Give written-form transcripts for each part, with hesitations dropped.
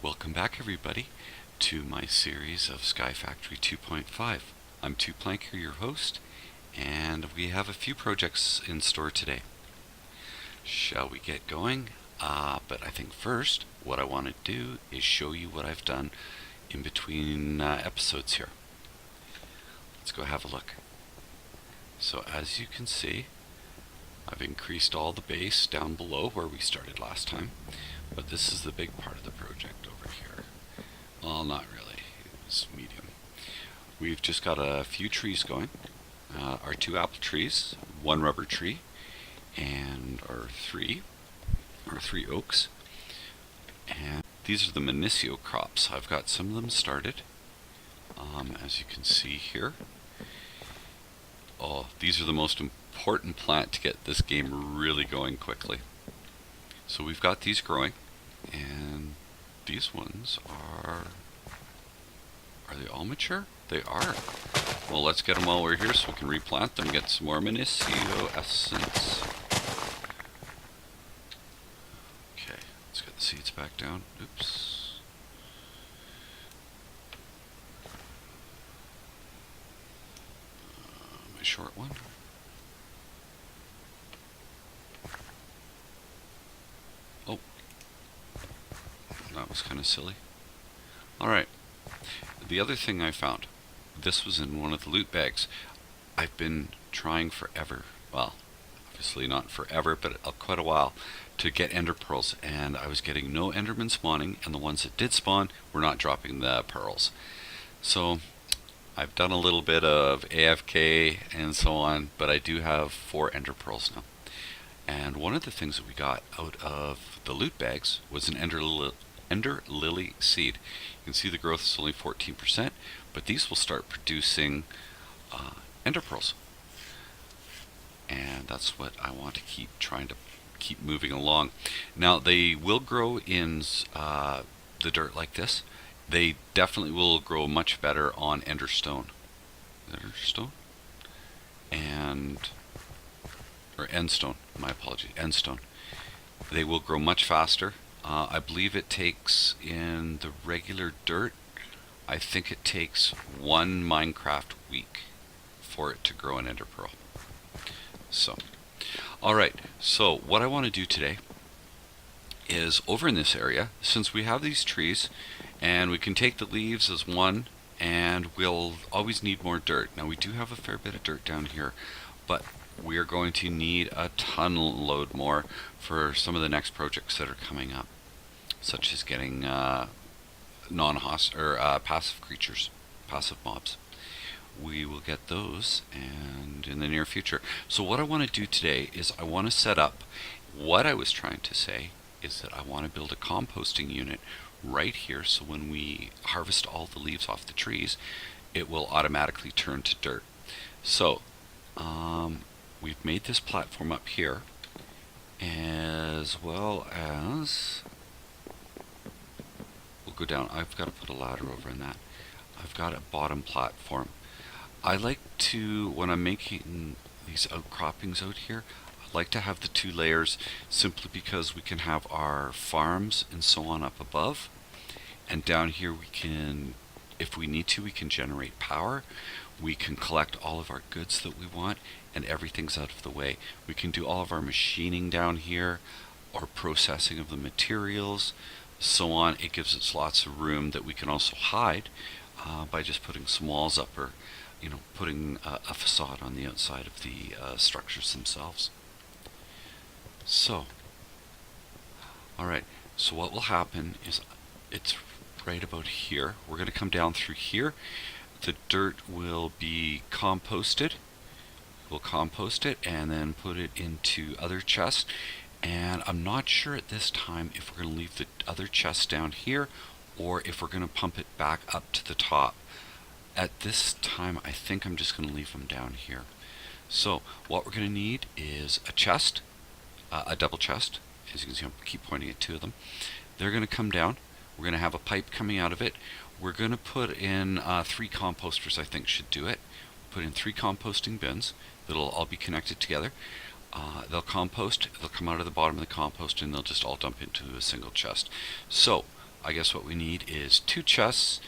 Welcome back everybody to my series of Factory 2.5. I'm Two Planker, your host, and we have a few projects in store today. Shall we get going? But I think first what I want to do is show you what I've done in between episodes here. Let's go have a look. So as you can see, I've increased all the base down below where we started last time, but this is the big part of the project over here. Well, not really, it's medium. We've just got a few trees going, our 2 apple trees, 1 rubber tree, and our three oaks. And these are the Minicio crops. I've got some of them started, as you can see here. Oh, these are the most important plant to get this game really going quickly. So we've got these growing, and these ones are they all mature? They are. Well, let's get them while we're here so we can replant them, get some more Minicio essence. Okay, let's get the seeds back down. Oops. My short one. Oh, that was kind of silly. Alright, the other thing I found, this was in one of the loot bags. I've been trying forever, well, obviously not forever, but quite a while, to get ender pearls, and I was getting no endermen spawning, and the ones that did spawn were not dropping the pearls. So I've done a little bit of AFK and so on, but I do have 4 ender pearls now. And one of the things that we got out of the loot bags was an ender lily seed. You can see the growth is only 14%, but these will start producing ender pearls. And that's what I want to keep moving along. Now they will grow in the dirt like this. They definitely will grow much better on enderstone. Or endstone, my apology, endstone. They will grow much faster. I believe it takes, in the regular dirt, I think it takes 1 Minecraft week for it to grow an ender pearl. So, alright, so what I want to do today is, over in this area, since we have these trees, and we can take the leaves as one, and we'll always need more dirt. Now we do have a fair bit of dirt down here, but we are going to need a ton load more for some of the next projects that are coming up, such as getting passive creatures, passive mobs. We will get those and in the near future. So what I want to do today is I want to set up, what I was trying to say is that I want to build a composting unit right here, so when we harvest all the leaves off the trees, it will automatically turn to dirt. So we've made this platform up here, as well as we'll go down. I've got to put a ladder over in that. I've got a bottom platform. I like to, when I'm making these outcroppings out here, I like to have the 2 layers, simply because we can have our farms and so on up above, and down here we can, if we need to, we can generate power. We can collect all of our goods that we want, and everything's out of the way. We can do all of our machining down here, or processing of the materials, so on. It gives us lots of room that we can also hide by just putting some walls up, or putting a facade on the outside of the structures themselves. So, alright, so what will happen is, it's right about here. We're going to come down through here. The dirt will be composted. We'll compost it and then put it into other chests. And I'm not sure at this time if we're going to leave the other chests down here, or if we're going to pump it back up to the top. At this time, I think I'm just going to leave them down here. So what we're going to need is a chest, a double chest. As you can see, I keep pointing at 2 of them. They're going to come down. We're going to have a pipe coming out of it. We're going to put in 3 composters, I think should do it. Put in 3 composting bins that'll all be connected together. They'll compost, they'll come out of the bottom of the compost, and they'll just all dump into a single chest. So I guess what we need is 2 chests.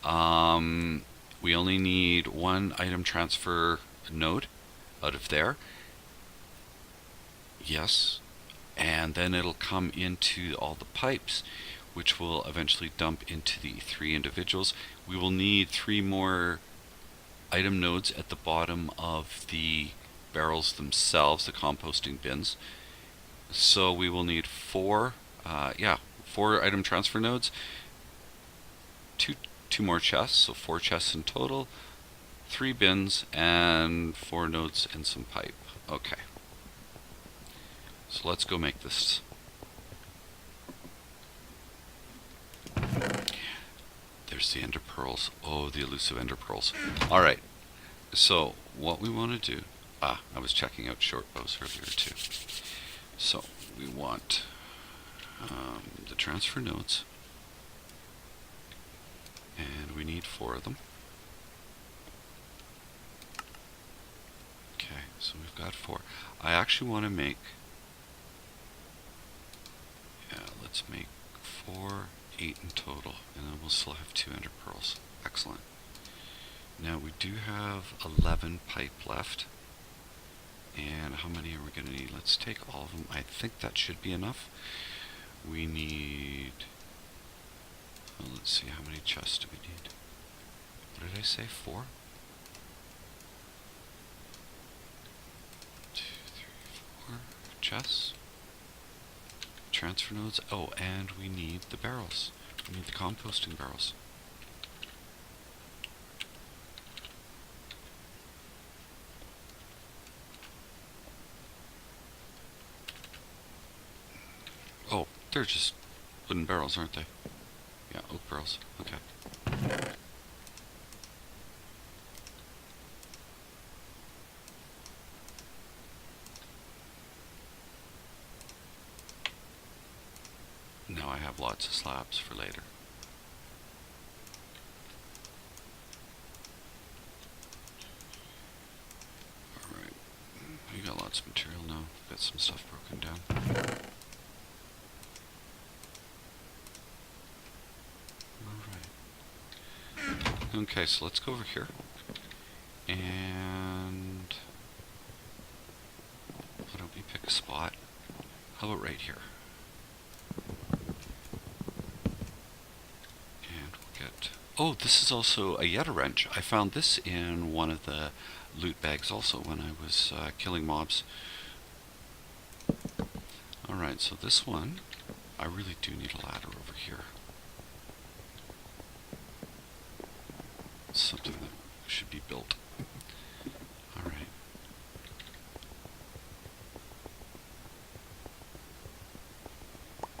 We only need 1 item transfer node out of there. Yes. And then it'll come into all the pipes, which will eventually dump into the 3 individuals. We will need 3 more item nodes at the bottom of the barrels themselves, the composting bins. So we will need 4 item transfer nodes, two more chests, so 4 chests in total, 3 bins, and 4 nodes and some pipe. Okay. So let's go make this. There's the ender pearls. Oh, the elusive ender pearls. Alright, so what we want to do, I was checking out short bows earlier too. So we want the transfer nodes, and we need 4 of them. Okay, so we've got 4. I actually want to make, let's make 4, 8 in total, and then we'll still have 2 ender pearls. Excellent. Now we do have 11 pipe left. And how many are we going to need? Let's take all of them. I think that should be enough. We need, let's see, how many chests do we need? What did I say? 4? 2, 3, 4 chests. Transfer nodes. Oh, and we need the barrels. We need the composting barrels. Oh, they're just wooden barrels, aren't they? Yeah, oak barrels. Okay. Now I have lots of slabs for later. Alright. We got lots of material now. Got some stuff broken down. Okay, so let's go over here, and why don't we pick a spot? How about right here? And we'll get, oh, this is also a Yeta wrench. I found this in one of the loot bags also when I was killing mobs. Alright, so this one, I really do need a ladder over here. Something that should be built. Alright.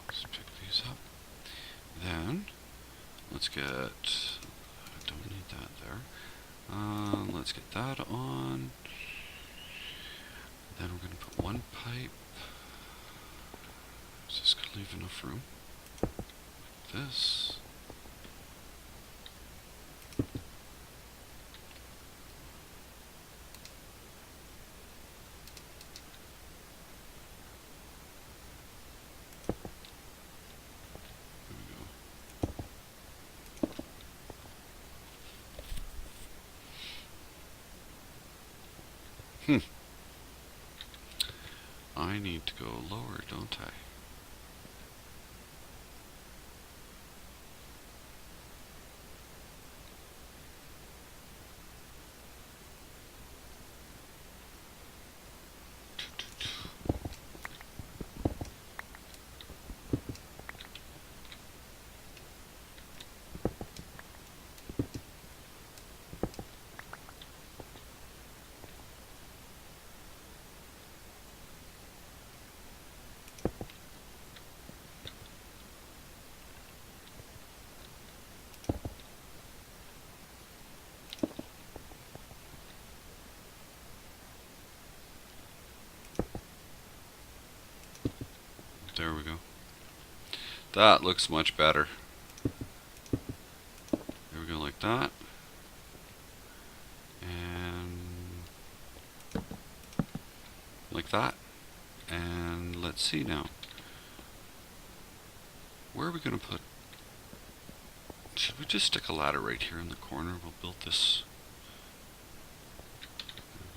Let's pick these up. Then, let's get, I don't need that there. Let's get that on. Then we're going to put 1 pipe. Is this going to leave enough room? This. I need to go lower, don't I? There we go. That looks much better. There we go, like that. And like that. And let's see now. Where are we going to put Should we just stick a ladder right here in the corner? We'll build this.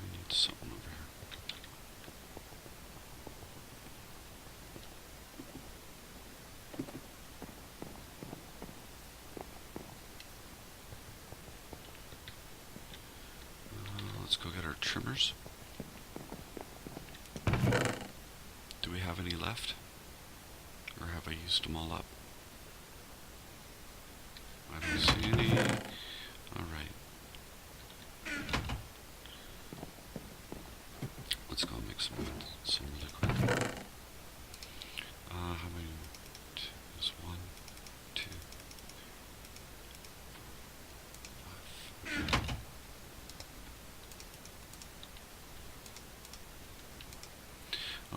We need something over here. Let's go get our trimmers. Do we have any left? Or have I used them all up? I don't see any. Alright. Let's go make some really quick. How many? There's 1, 2, 5.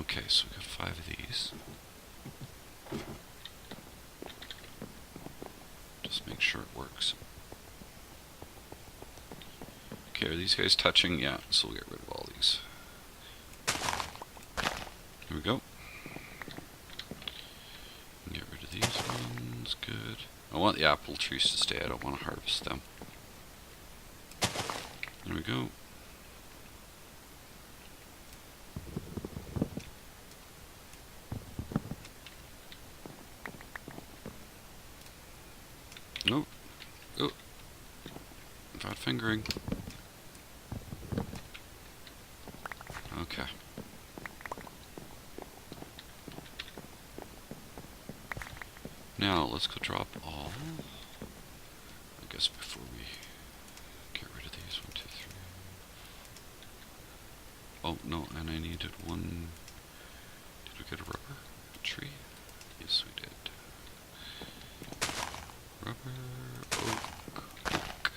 Okay, so we got 5 of these. Just make sure it works. Okay, are these guys touching? Yeah, so we'll get rid of all these. Here we go. Get rid of these ones, good. I want the apple trees to stay, I don't want to harvest them. There we go. Nope. Oh. Bad fingering. Okay. Now let's go drop all. I guess before we get rid of these, 1, 2, 3. Oh no, and I needed one. Did we get a rubber tree? Yes, we did. Rubber, oak,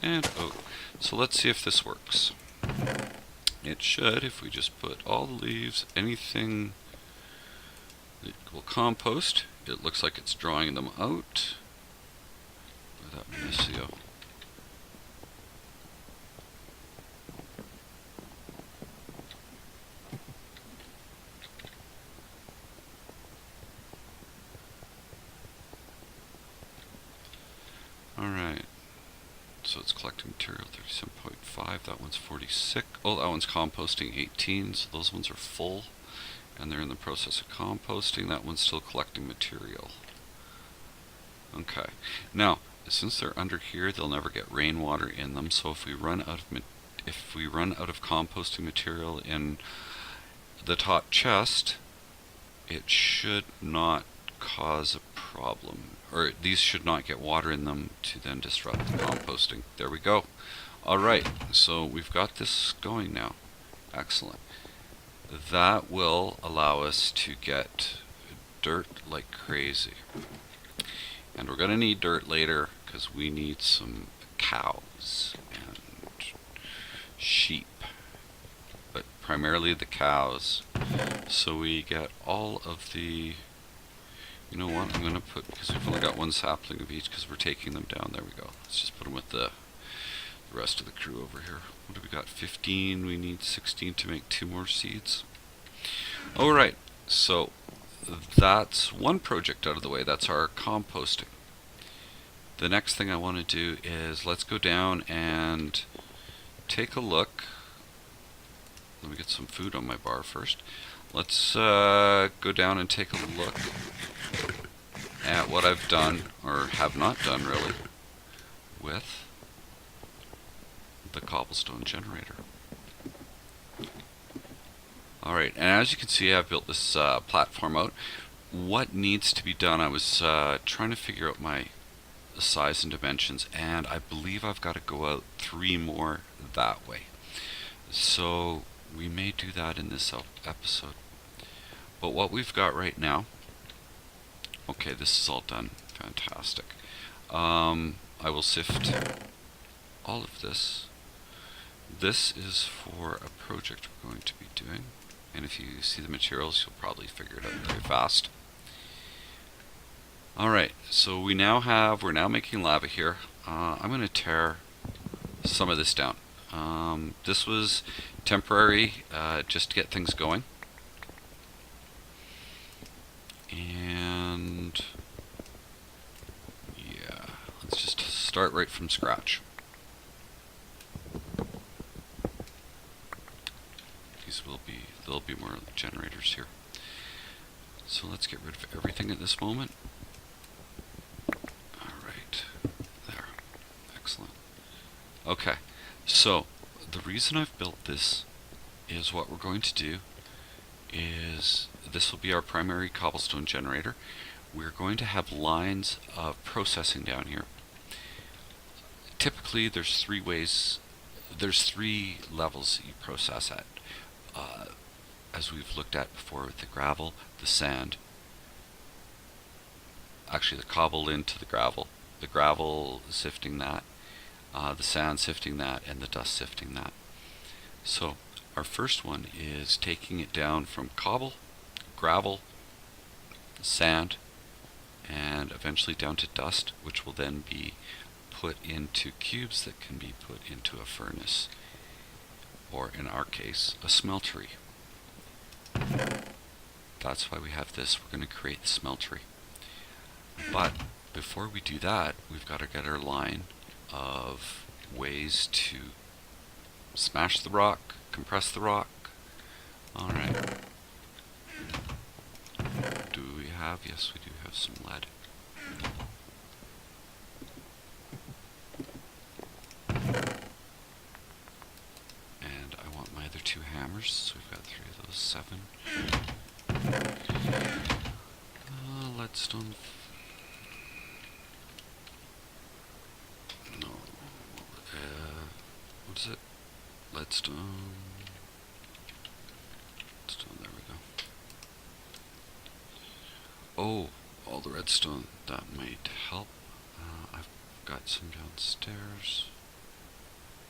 and oak. So let's see if this works. It should if we just put all the leaves, anything that will compost. It looks like it's drawing them out. That Missio. Alright, so it's collecting material 37.5, that one's 46, oh that one's composting 18, so those ones are full and they're in the process of composting. That one's still collecting material. Okay, now since they're under here they'll never get rainwater in them, so if we run out of composting material in the top chest, it should not cause a problem, or these should not get water in them to then disrupt the composting. There we go. Alright, so we've got this going now. Excellent. That will allow us to get dirt like crazy. And we're going to need dirt later because we need some cows and sheep, but primarily the cows. So we get all of the, you know what, I'm going to put, because we've only got one sapling of each because we're taking them down. There we go. Let's just put them with the rest of the crew over here. What do we got? 15. We need 16 to make 2 more seeds. Alright, so that's one project out of the way. That's our composting. The next thing I want to do is let's go down and take a look. Let me get some food on my bar first. Let's go down and take a look at what I've done, or have not done really, with the cobblestone generator. Alright, and as you can see, I've built this platform out. What needs to be done, I was trying to figure out my size and dimensions, and I believe I've got to go out 3 more that way. So we may do that in this episode. But what we've got right now, okay, this is all done. Fantastic. I will sift all of this. This is for a project we're going to be doing, and if you see the materials you'll probably figure it out very fast. Alright, so we're now making lava here. I'm going to tear some of this down. This was temporary, just to get things going. And yeah, start right from scratch. There'll be more generators here. So let's get rid of everything at this moment. Alright, there. Excellent. Okay, so the reason I've built this is what we're going to do is this will be our primary cobblestone generator. We're going to have lines of processing down here. Typically there's three levels you process at. As we've looked at before with the gravel, the sand, actually the cobble into the gravel sifting that, the sand sifting that, and the dust sifting that. So our first one is taking it down from cobble, gravel, sand, and eventually down to dust, which will then be put into cubes that can be put into a furnace, or in our case, a smeltery. That's why we have this. We're going to create the smeltery. But before we do that, we've got to get our line of ways to smash the rock, compress the rock. Alright. Do we have? Yes, we do have some lead. And I want my other two hammers, so we've got 3 of those, 7. Leadstone. No. What is it? Leadstone. There we go. Oh, all the redstone. That might help. I've got some downstairs.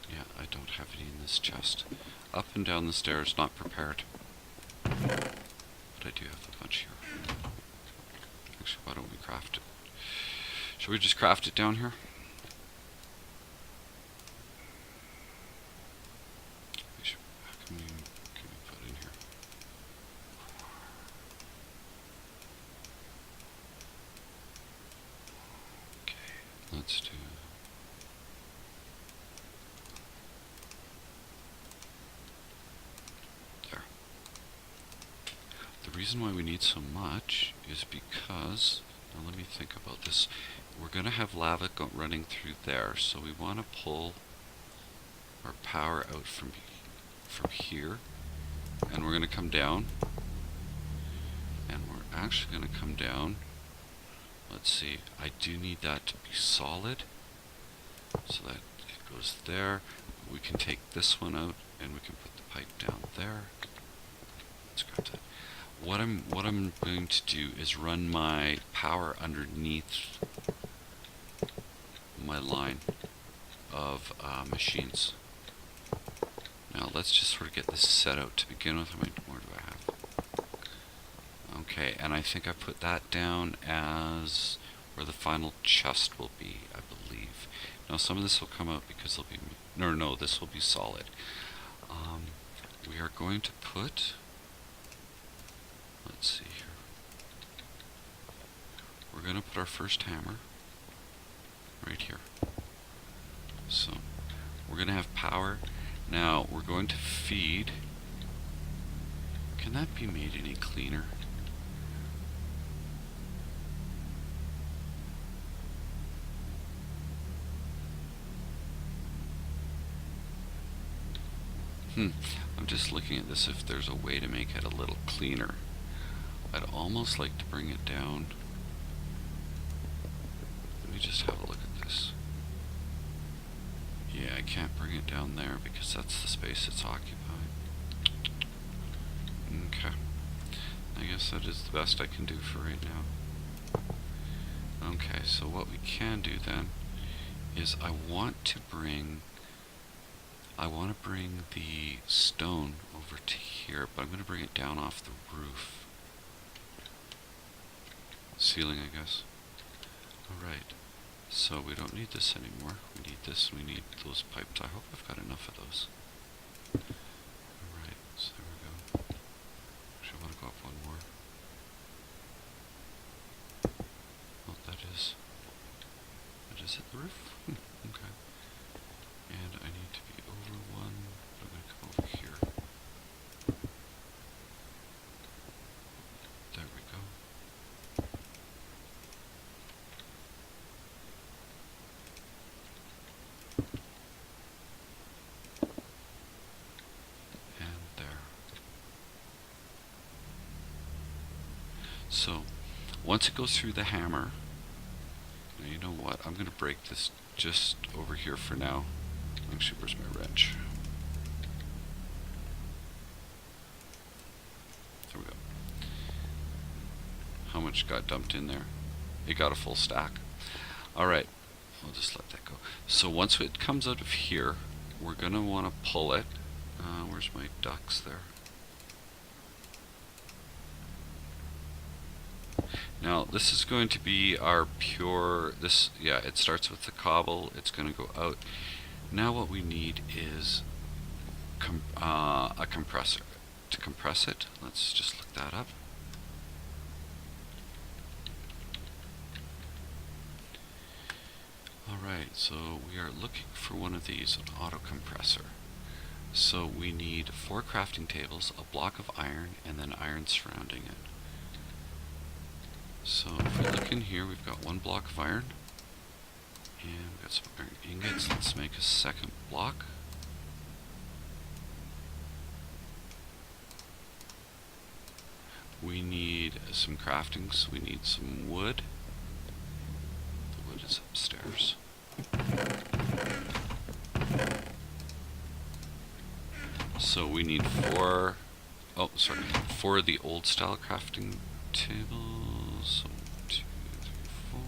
Yeah, I don't have any in this chest. Up and down the stairs, not prepared. But I do have a bunch here. Actually, why don't we craft it? Shall we just craft it down here? How can we put in here? Okay, let's do... There. The reason why we need so much is because, now let me think about this. We're going to have lava running through there, so we want to pull our power out from here, and we're going to come down, and we're actually going to come down. Let's see, I do need that to be solid, so that it goes there. We can take this one out, and we can put the pipe down there. Let's grab that. What I'm going to do is run my power underneath my line of machines. Now let's just sort of get this set out to begin with. How many more do I have? Okay, and I think I put that down as where the final chest will be, I believe. Now some of this will come out because there'll be... No, this will be solid. We are going to put... Let's see here. We're going to put our first hammer right here. So we're going to have power. Now we're going to feed. Can that be made any cleaner? I'm just looking at this if there's a way to make it a little cleaner. I'd almost like to bring it down. Let me just have a look at this. Yeah, I can't bring it down there because that's the space it's occupied. Okay. I guess that is the best I can do for right now. Okay, so what we can do then is I want to bring the stone over to here, but I'm going to bring it down off the roof. Ceiling, I guess. Alright, so we don't need this anymore. We need this, we need those pipes. I hope I've got enough of those. Alright, so there we go. Actually, I want to go up one more. Oh, that is But is it the roof? Okay. And I need to be over one. I'm going to come over here. There we go. And there. So, once it goes through the hammer, now you know what? I'm going to break this just over here for now. Actually, where's my wrench? There we go. How much got dumped in there? It got a full stack. Alright, I'll just let that go. So once it comes out of here, we're going to want to pull it. Where's my ducks there? Now this is going to be our pure, yeah, it starts with the cobble, it's going to go out. Now what we need is a compressor. To compress it, let's just look that up. Alright, so we are looking for one of these, an auto compressor. So we need 4 crafting tables, a block of iron, and then iron surrounding it. So if we look in here, we've got 1 block of iron, and we've got some iron ingots. Let's make a second block. We need some craftings. We need some wood. The wood is upstairs. So we need 4 of the old style crafting tables. So 1, 2, 3, 4.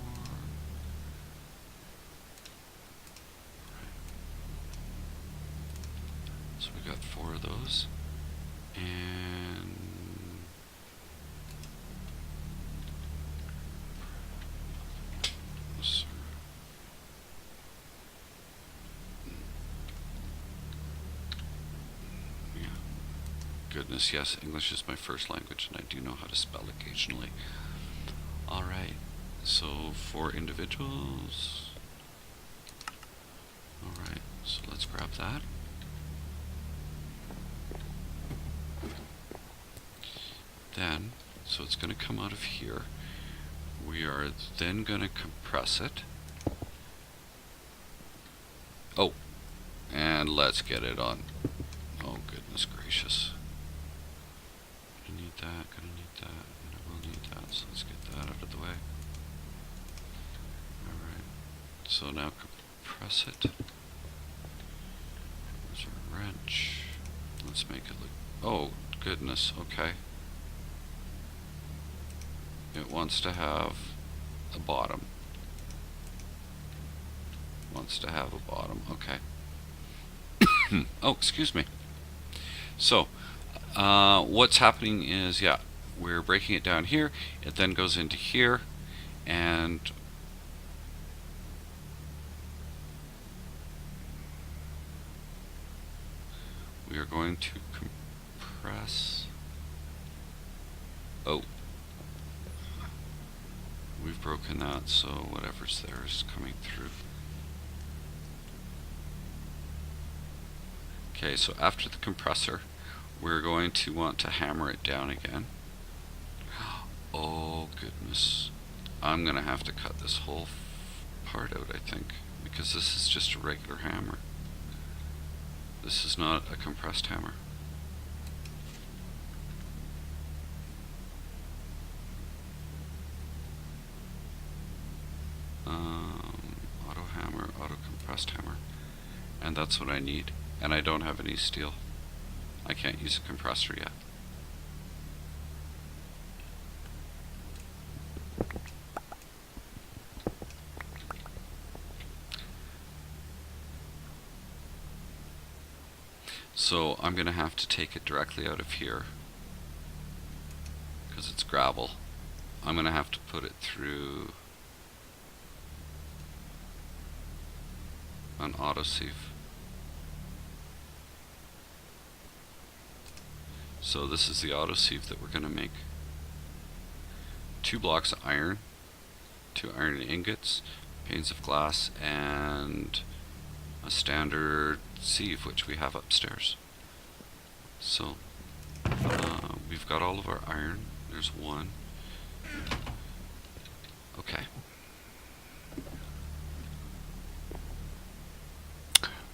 So we got 4 of those. And goodness, yes, English is my first language, and I do know how to spell occasionally. Alright, so 4 individuals. Alright, so let's grab that. Then, so it's going to come out of here. We are then going to compress it. Oh, and let's get it on. Oh, goodness gracious. Gonna need that, and I will need that, so let's get that out of the way. Alright, so now compress it. There's our wrench. Let's make it look, oh goodness, okay. It wants to have a bottom. Okay. Oh, excuse me. So, what's happening is, yeah, we're breaking it down here. It then goes into here, and we are going to compress. Oh, we've broken that, so whatever's there is coming through. Okay, so after the compressor, we're going to want to hammer it down again. Oh goodness, I'm gonna have to cut this whole part out, I think, because this is just a regular hammer. This is not a compressed hammer. Auto hammer, auto compressed hammer, and that's what I need. And I don't have any steel. I can't use a compressor yet. So I'm going to have to take it directly out of here because it's gravel. I'm going to have to put it through an autosieve. So this is the autosieve that we're going to make. 2 blocks of iron, 2 iron ingots, panes of glass, and a standard sieve, which we have upstairs. So we've got all of our iron. There's one. Okay.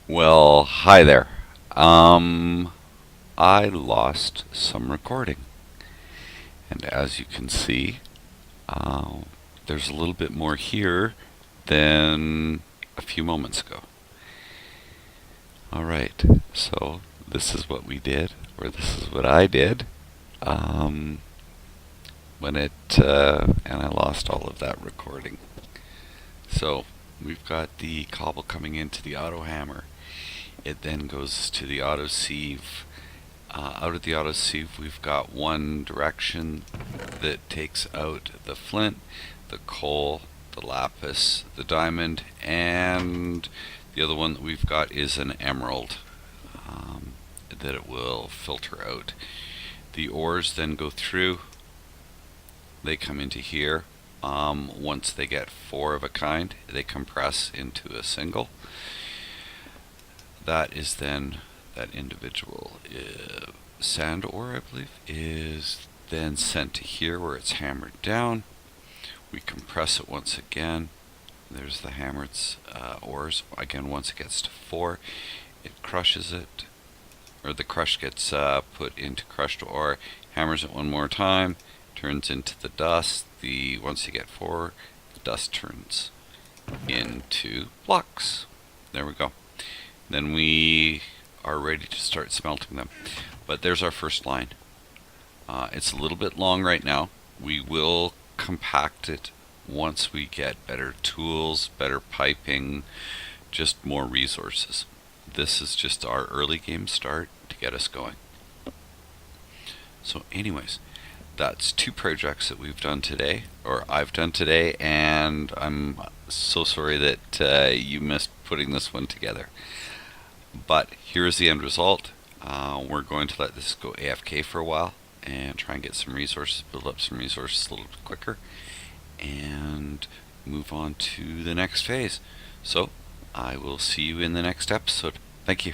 Well, hi there. I lost some recording, and as you can see, there's a little bit more here than a few moments ago. Alright, so this is what we did, or this is what I did, when and I lost all of that recording. So, we've got the cobble coming into the auto hammer. It then goes to the auto sieve. Out of the auto sieve, we've got one direction that takes out the flint, the coal, the lapis, the diamond, and the other one that we've got is an emerald that it will filter out. The ores then go through. They come into here. Once they get 4 of a kind, they compress into a single. That is then that individual sand ore, I believe, is then sent to here where it's hammered down. We compress it once again. There's the hammered ores. Again, once it gets to 4, it crushes it, or the crush gets put into crushed ore, hammers it one more time, turns into the dust. Once you get 4, the dust turns into blocks. There we go. Then we are ready to start smelting them. But there's our first line. It's a little bit long right now. We will compact it once we get better tools, better piping, just more resources. This is just our early game start to get us going. So anyways, that's 2 projects that we've done today, or I've done today, and I'm so sorry that you missed putting this one together. But here's the end result. We're going to let this go AFK for a while and try and get some resources, build up some resources a little bit quicker, and move on to the next phase. So I will see you in the next episode. Thank you.